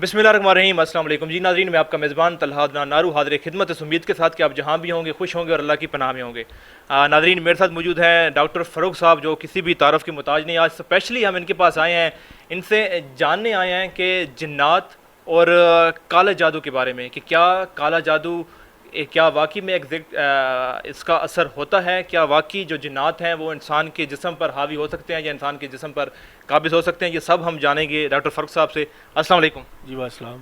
بسم اللہ الرحمن الرحیم، السلام علیکم جی ناظرین، میں آپ کا میزبان طلحہ عدنان نارو حاضر خدمت اس امید کے ساتھ کہ آپ جہاں بھی ہوں گے خوش ہوں گے اور اللہ کی پناہ میں ہوں گے۔ ناظرین، میرے ساتھ موجود ہیں ڈاکٹر فاروق صاحب، جو کسی بھی تعارف کے محتاج نہیں۔ آج اسپیشلی ہم ان کے پاس آئے ہیں، ان سے جاننے آئے ہیں کہ جنات اور کالا جادو کے بارے میں، کہ کیا کالا جادو کیا واقعی میں اس کا اثر ہوتا ہے، کیا واقعی جو جنات ہیں وہ انسان کے جسم پر حاوی ہو سکتے ہیں یا انسان کے جسم پر قابض ہو سکتے ہیں، یہ سب ہم جانیں گے ڈاکٹر فاروق صاحب سے۔ السلام علیکم جی السلام۔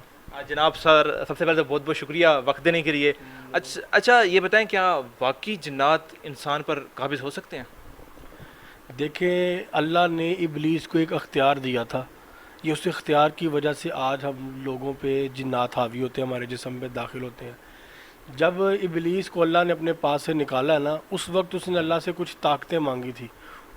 جناب سر، سب سے پہلے تو بہت بہت شکریہ وقت دینے کے لیے۔ اچھا یہ بتائیں، کیا واقعی جنات انسان پر قابض ہو سکتے ہیں؟ دیکھیں، اللہ نے ابلیس کو ایک اختیار دیا تھا، یہ اس اختیار کی وجہ سے آج ہم لوگوں پہ جنات حاوی ہوتے ہیں، ہمارے جسم میں داخل ہوتے ہیں۔ جب ابلیس کو اللہ نے اپنے پاس سے نکالا ہے نا، اس وقت اس نے اللہ سے کچھ طاقتیں مانگی تھی۔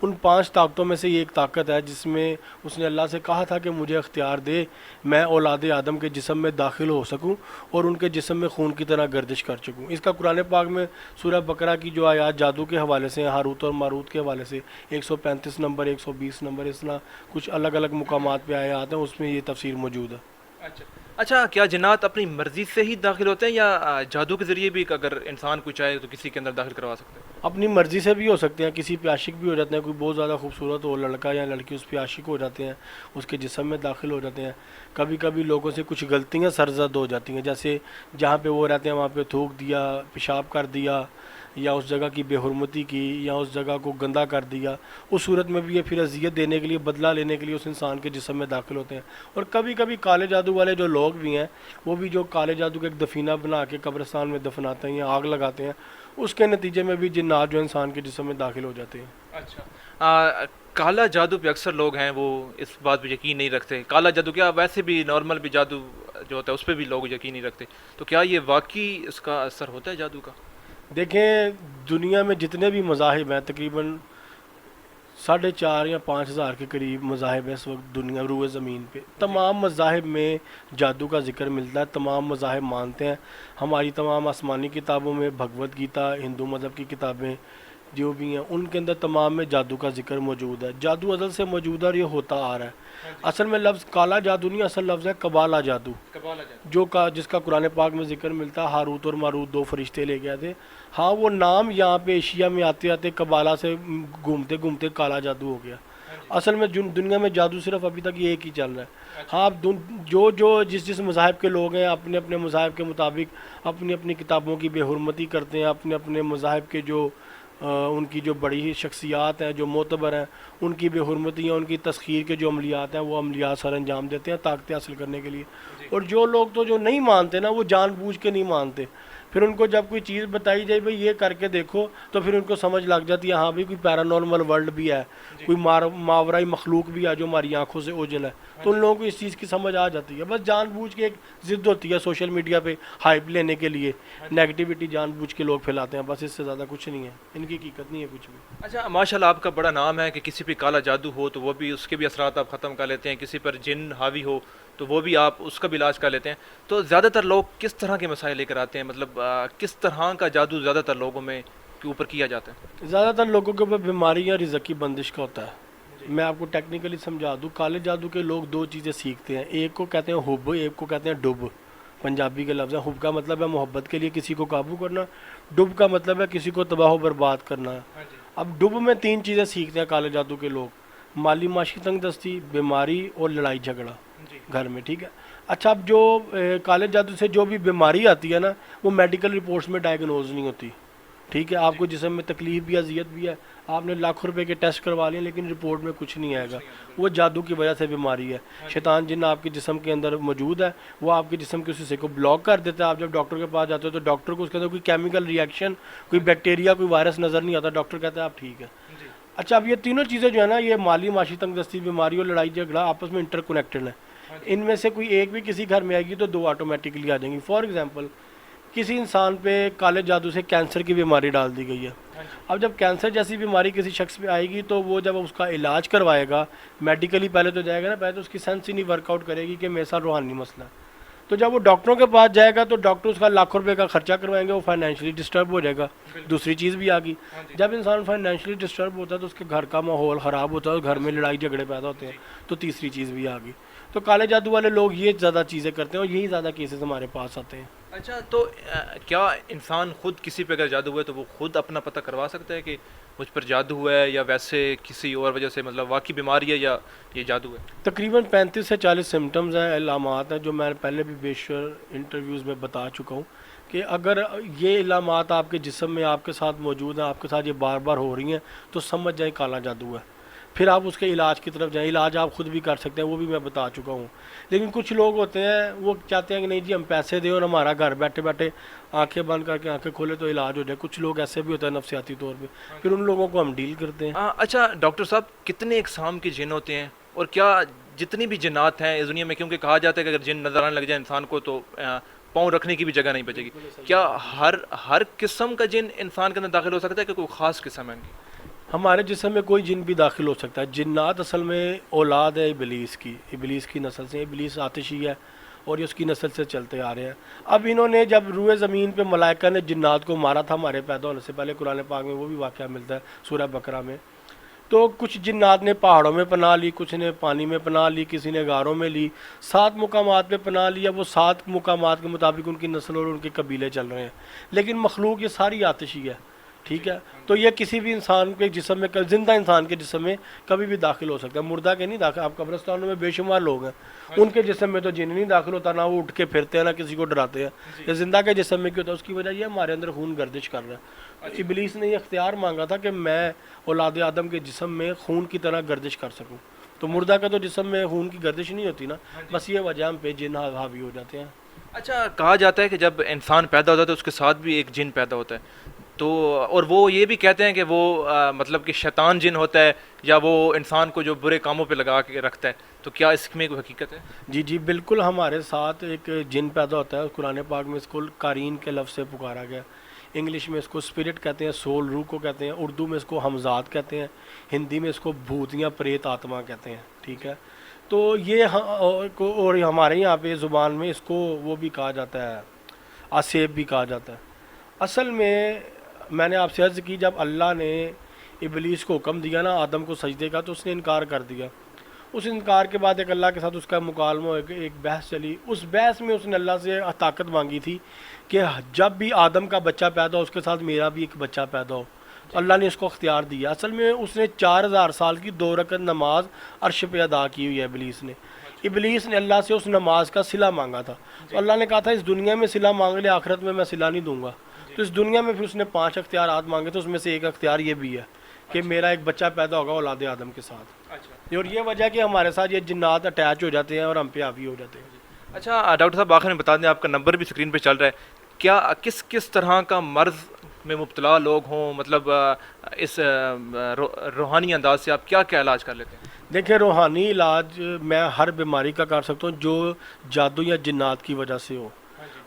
ان 5 طاقتوں میں سے یہ ایک طاقت ہے جس میں اس نے اللہ سے کہا تھا کہ مجھے اختیار دے، میں اولاد آدم کے جسم میں داخل ہو سکوں اور ان کے جسم میں خون کی طرح گردش کر سکوں۔ اس کا قرآن پاک میں سورہ بقرہ کی جو آیات جادو کے حوالے سے ہیں، ہاروت اور ماروت کے حوالے سے 135 نمبر 120 نمبر اس طرح کچھ الگ الگ مقامات پہ آیات ہیں، اس میں یہ تفسیر موجود ہے۔ اچھا، کیا جنات اپنی مرضی سے ہی داخل ہوتے ہیں یا جادو کے ذریعے بھی اگر انسان کو چاہے تو کسی کے اندر داخل کروا سکتے ہیں؟ اپنی مرضی سے بھی ہو سکتے ہیں، کسی پہ عاشق بھی ہو جاتے ہیں، کوئی بہت زیادہ خوبصورت ہو لڑکا یا لڑکی اس پہ عاشق ہو جاتے ہیں، اس کے جسم میں داخل ہو جاتے ہیں۔ کبھی کبھی لوگوں سے کچھ غلطیاں سرزد ہو جاتی ہیں، جیسے جہاں پہ وہ رہتے ہیں وہاں پہ تھوک دیا، پیشاب کر دیا، یا اس جگہ کی بے حرمتی کی، یا اس جگہ کو گندہ کر دیا۔ اس صورت میں بھی یہ پھر اذیت دینے کے لیے، بدلہ لینے کے لیے اس انسان کے جسم میں داخل ہوتے ہیں۔ اور کبھی کبھی کالے جادو والے جو لوگ بھی ہیں، وہ بھی جو کالے جادو کا ایک دفینہ بنا کے قبرستان میں دفناتے ہیں یا آگ لگاتے ہیں، اس کے نتیجے میں بھی جنات جو انسان کے جسم میں داخل ہو جاتے ہیں۔ اچھا، کالا جادو پہ اکثر لوگ ہیں وہ اس بات پہ یقین نہیں رکھتے۔ کالا جادو کیا، ویسے بھی نارمل بھی جادو جو ہوتا ہے اس پہ بھی لوگ یقین نہیں رکھتے، تو کیا یہ واقعی اس کا اثر ہوتا ہے جادو کا؟ دیکھیں، دنیا میں جتنے بھی مذاہب ہیں، تقریباً 4,500 یا 5,000 کے قریب مذاہب ہیں اس وقت دنیا روئے زمین پہ۔ تمام مذاہب میں جادو کا ذکر ملتا ہے، تمام مذاہب مانتے ہیں۔ ہماری تمام آسمانی کتابوں میں، بھگوت گیتا، ہندو مذہب کی کتابیں جو بھی ہیں، ان کے اندر تمام میں جادو کا ذکر موجود ہے۔ جادو ازل سے موجود ہے اور یہ ہوتا آ رہا ہے۔ اصل میں لفظ کالا جادو نہیں، اصل لفظ ہے قبالہ جادو، جس کا قرآن پاک میں ذکر ملتا ہے۔ ہاروت اور ماروت 2 فرشتے لے گئے تھے۔ ہاں، وہ نام یہاں پہ ایشیا میں آتے آتے قبالہ سے گھومتے گھومتے کالا جادو ہو گیا۔ اصل میں دنیا میں جادو صرف ابھی تک یہ ایک ہی چل رہا ہے۔ ہاں، جس مذاہب کے لوگ ہیں، اپنے اپنے مذاہب کے مطابق اپنی اپنی کتابوں کی بے حرمتی کرتے ہیں، اپنے اپنے مذاہب کے جو ان کی جو بڑی شخصیات ہیں، جو معتبر ہیں، ان کی بے حرمتی یا ان کی تسخیر کے جو عملیات ہیں، وہ عملیات سر انجام دیتے ہیں طاقتیں حاصل کرنے کے لیے۔ اور جو لوگ تو جو نہیں مانتے نا، وہ جان بوجھ کے نہیں مانتے۔ پھر ان کو جب کوئی چیز بتائی جائے بھائی یہ کر کے دیکھو، تو پھر ان کو سمجھ لگ جاتی ہے ہاں بھی کوئی پیرانارمل ورلڈ بھی ہے، کوئی ماورائی مخلوق بھی ہے جو ہماری آنکھوں سے اوجھل ہے، تو ان لوگوں کو اس چیز کی سمجھ آ جاتی ہے۔ بس جان بوجھ کے ایک ضد ہوتی ہے سوشل میڈیا پہ ہائپ لینے کے لیے، نیگیٹیوٹی جان بوجھ کے لوگ پھیلاتے ہیں، بس اس سے زیادہ کچھ نہیں ہے، ان کی حقیقت نہیں ہے کچھ بھی۔ اچھا، ماشاءاللہ آپ کا بڑا نام ہے کہ کسی پہ کالا جادو ہو تو وہ بھی اس کے بھی اثرات آپ ختم کر لیتے ہیں، کسی پر جن حاوی ہو تو وہ بھی آپ اس کا بھی علاج کر لیتے ہیں۔ تو زیادہ تر لوگ کس طرح کے مسائل لے کر آتے ہیں، مطلب کس طرح کا جادو زیادہ تر لوگوں میں کے اوپر کیا جاتا ہے؟ زیادہ تر لوگوں کے اوپر بیماری یا رزق کی بندش کا ہوتا ہے۔ میں آپ کو ٹیکنیکلی سمجھا دوں، کالے جادو کے لوگ 2 چیزیں سیکھتے ہیں، ایک کو کہتے ہیں حب، ایک کو کہتے ہیں ڈب۔ پنجابی کے لفظ ہے۔ حب کا مطلب ہے محبت کے لیے کسی کو قابو کرنا، ڈب کا مطلب ہے کسی کو تباہ و برباد کرنا ہے۔ اب ڈب میں 3 چیزیں سیکھتے ہیں کالے جادو کے لوگ: مالی معاشی تنگ دستی، بیماری اور لڑائی جھگڑا گھر میں، ٹھیک ہے۔ اچھا، اب جو کالے جادو سے جو بھی بیماری آتی ہے نا، وہ میڈیکل رپورٹس میں ڈائگنوز نہیں ہوتی، ٹھیک ہے۔ آپ کو جسم میں تکلیف بھی، اذیت بھی ہے، آپ نے لاکھوں روپے کے ٹیسٹ کروا لیے، لیکن رپورٹ میں کچھ نہیں آئے گا، وہ جادو کی وجہ سے بیماری ہے۔ شیطان جن آپ کے جسم کے اندر موجود ہے، وہ آپ کے جسم کے اس حصے کو بلاک کر دیتا ہے۔ آپ جب ڈاکٹر کے پاس جاتے ہو تو ڈاکٹر کو اس کے اندر کوئی کیمیکل ری ایکشن، کوئی بیکٹیریا، کوئی وائرس نظر نہیں آتا، ڈاکٹر کہتا ہے آپ ٹھیک ہے۔ اچھا، اب یہ تینوں چیزیں جو ہے نا، یہ مالی معاشی تنگ دستی، بیماری اور لڑائی جھگڑا آپس میں انٹر کنیکٹڈ ہیں۔ ان میں سے کوئی ایک بھی کسی گھر میں آئے گی تو 2 آٹومیٹکلی آ جائیں گی۔ فار ایگزامپل، کسی انسان پہ کالے جادو سے کینسر کی بیماری ڈال دی گئی ہے۔ اب جب کینسر جیسی بیماری کسی شخص پہ آئے گی تو وہ جب اس کا علاج کروائے گا میڈیکلی، پہلے تو جائے گا نا، پہلے تو اس کی سینس ہی نہیں ورک آؤٹ کرے گی کہ میرے ساتھ روحانی مسئلہ ہے۔ تو جب وہ ڈاکٹروں کے پاس جائے گا تو ڈاکٹر اس کا لاکھوں روپے کا خرچہ کروائیں گے، وہ فائنینشلی ڈسٹرب ہو جائے گا۔ دوسری چیز بھی آ گئی، جب انسان فائنینشلی ڈسٹرب ہوتا ہے تو اس کے گھر کا ماحول خراب ہوتا ہے، گھر میں لڑائی جھگڑے پیدا ہوتے ہیں، تو تیسری چیز بھی آ گئی۔ تو کالے جادو والے لوگ یہ زیادہ چیزیں کرتے ہیں اور یہی زیادہ کیسز ہمارے پاس آتے ہیں. اچھا تو کیا انسان خود کسی پہ اگر جادو ہوا ہے تو وہ خود اپنا پتہ کروا سکتا ہے کہ مجھ پر جادو ہوا ہے یا ویسے کسی اور وجہ سے مطلب واقعی بیماری ہے یا یہ جادو ہے؟ تقریباً 35 سے 40 سمٹمز ہیں, علامات ہیں, جو میں پہلے بھی بیشتر انٹرویوز میں بتا چکا ہوں کہ اگر یہ علامات آپ کے جسم میں آپ کے ساتھ موجود ہیں, آپ کے ساتھ یہ بار بار ہو رہی ہیں, تو سمجھ جائیں کالا جادو ہے. پھر آپ اس کے علاج کی طرف جائیں. علاج آپ خود بھی کر سکتے ہیں, وہ بھی میں بتا چکا ہوں. لیکن کچھ لوگ ہوتے ہیں وہ چاہتے ہیں کہ نہیں جی ہم پیسے دیں اور ہمارا گھر بیٹھے بیٹھے آنکھیں بند کر کے آنکھیں کھولے تو علاج ہو جائے. کچھ لوگ ایسے بھی ہوتے ہیں نفسیاتی طور پہ, پھر ان لوگوں کو ہم ڈیل کرتے ہیں. اچھا ڈاکٹر صاحب, کتنے اقسام کے جن ہوتے ہیں اور کیا جتنی بھی جنات ہیں اس دنیا میں, کیونکہ کہا جاتا ہے کہ اگر جن نظر آنے لگ جائے انسان کو تو پاؤں رکھنے کی بھی جگہ نہیں بچے گی, کیا ہر قسم کا جن انسان کے اندر داخل ہو سکتا ہے کہ کوئی خاص قسم ہے؟ ہمارے جسم میں کوئی جن بھی داخل ہو سکتا ہے. جنات اصل میں اولاد ہے ابلیس کی نسل سے. ابلیس آتشی ہے اور یہ اس کی نسل سے چلتے آ رہے ہیں. اب انہوں نے جب روئے زمین پہ ملائکہ نے جنات کو مارا تھا ہمارے پیدا ہونے سے پہلے, قرآن پاک میں وہ بھی واقعہ ملتا ہے سورہ بقرہ میں, تو کچھ جنات نے پہاڑوں میں پناہ لی, کچھ نے پانی میں پناہ لی, کسی نے غاروں میں لی. 7 مقامات پہ پناہ لیا. وہ 7 مقامات کے مطابق ان کی نسل اور ان کے قبیلے چل رہے ہیں. لیکن مخلوق یہ ساری آتشی ہے, ٹھیک ہے. تو یہ کسی بھی انسان کے جسم میں, زندہ انسان کے جسم میں کبھی بھی داخل ہو سکتا ہے. مردہ کے نہیں داخل. آپ قبرستانوں میں بے شمار لوگ ہیں, ان کے جسم میں تو جن نہیں داخل ہوتا, نہ وہ اٹھ کے پھرتے ہیں, نہ کسی کو ڈراتے ہیں. یہ زندہ کے جسم میں کیوں ہوتا ہے؟ اس کی وجہ یہ ہمارے اندر خون گردش کر رہا ہے. ابلیس نے یہ اختیار مانگا تھا کہ میں اولاد آدم کے جسم میں خون کی طرح گردش کر سکوں. تو مردہ کا تو جسم میں خون کی گردش نہیں ہوتی نا, بس یہ وجہ ہم پہ جن حاوی ہو جاتے ہیں. اچھا کہا جاتا ہے کہ جب انسان پیدا ہوتا ہے تو اس کے ساتھ بھی ایک جن پیدا ہوتا ہے, تو اور وہ یہ بھی کہتے ہیں کہ وہ مطلب کہ شیطان جن ہوتا ہے یا وہ انسان کو جو برے کاموں پہ لگا کے رکھتا ہے, تو کیا اس میں کوئی حقیقت ہے؟ جی بالکل, ہمارے ساتھ ایک جن پیدا ہوتا ہے. قرآن پاک میں اس کو قارین کے لفظ سے پکارا گیا. انگلش میں اس کو اسپرٹ کہتے ہیں, سول روح کو کہتے ہیں. اردو میں اس کو ہمزاد کہتے ہیں. ہندی میں اس کو بھوت یا پریت آتما کہتے ہیں, ٹھیک ہے. تو یہ اور ہمارے یہاں پہ زبان میں اس کو وہ بھی کہا جاتا ہے, آسیب بھی کہا جاتا ہے. اصل میں نے آپ سے عرض کی, جب اللہ نے ابلیس کو حکم دیا نا آدم کو سجدے کا, تو اس نے انکار کر دیا. اس انکار کے بعد ایک اللہ کے ساتھ اس کا مکالمہ ہو, ایک بحث چلی. اس بحث میں اس نے اللہ سے طاقت مانگی تھی کہ جب بھی آدم کا بچہ پیدا ہو اس کے ساتھ میرا بھی ایک بچہ پیدا ہو. تو اللہ نے اس کو اختیار دیا. اصل میں اس نے 4000 سال کی 2 رکعت نماز عرش پہ ادا کی ہوئی ہے ابلیس نے. ابلیس نے اللہ سے اس نماز کا صلہ مانگا تھا. تو اللہ نے کہا تھا اس دنیا میں صلہ مانگ لے, آخرت میں صلہ نہیں دوں گا. تو اس دنیا میں پھر اس نے 5 اختیارات مانگے, تو اس میں سے ایک اختیار یہ بھی ہے کہ میرا ایک بچہ پیدا ہوگا اولاد آدم کے ساتھ. اور یہ وجہ کہ ہمارے ساتھ یہ جنات اٹیچ ہو جاتے ہیں اور ہم پہ حاوی ہو جاتے ہیں. اچھا ڈاکٹر صاحب, آخر میں بتا دیں, آپ کا نمبر بھی اسکرین پہ چل رہا ہے, کیا کس طرح کا مرض میں مبتلا لوگ ہوں, مطلب اس روحانی انداز سے آپ کیا علاج کر لیتے ہیں؟ دیکھیں, روحانی علاج میں ہر بیماری کا کر سکتا ہوں جو جادو یا جنات کی وجہ سے ہو.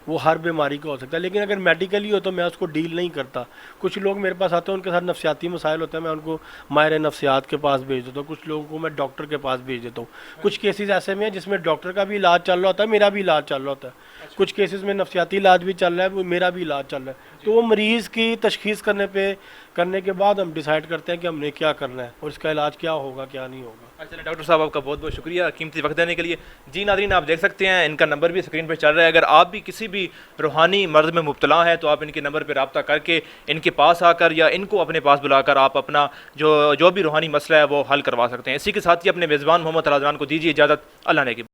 وہ ہر بیماری کا ہو سکتا ہے, لیکن اگر میڈیکلی ہو تو میں اس کو ڈیل نہیں کرتا. کچھ لوگ میرے پاس آتے ہیں ان کے ساتھ نفسیاتی مسائل ہوتے ہیں, میں ان کو ماہر نفسیات کے پاس بھیج دیتا ہوں. کچھ لوگوں کو میں ڈاکٹر کے پاس بھیج دیتا ہوں. کچھ کیسز ایسے میں ہیں جس میں ڈاکٹر کا بھی علاج چل رہا ہوتا ہے, میرا بھی علاج چل رہا ہوتا ہے. کچھ کیسز میں نفسیاتی علاج بھی چل رہا ہے, میرا بھی علاج چل رہا ہے. تو وہ مریض کی تشخیص کرنے کے بعد ہم ڈیسائیڈ کرتے ہیں کہ ہم نے کیا کرنا ہے اور اس کا علاج کیا ہوگا کیا نہیں ہوگا. اچھا ڈاکٹر صاحب, آپ کا بہت بہت شکریہ قیمتی وقت دینے کے لیے. جی ناظرین, آپ دیکھ سکتے ہیں ان کا نمبر بھی اسکرین پہ چل رہا ہے. اگر آپ بھی کسی بھی روحانی مرض میں مبتلا ہیں تو آپ ان کے نمبر پہ رابطہ کر کے ان کے پاس آ کر یا ان کو اپنے پاس بلا کر آپ اپنا جو بھی روحانی مسئلہ ہے وہ حل کروا سکتے ہیں. اسی کے ساتھ ہی اپنے میزبان محمد طلحہ کو دیجیے اجازت. اللہ نے کی.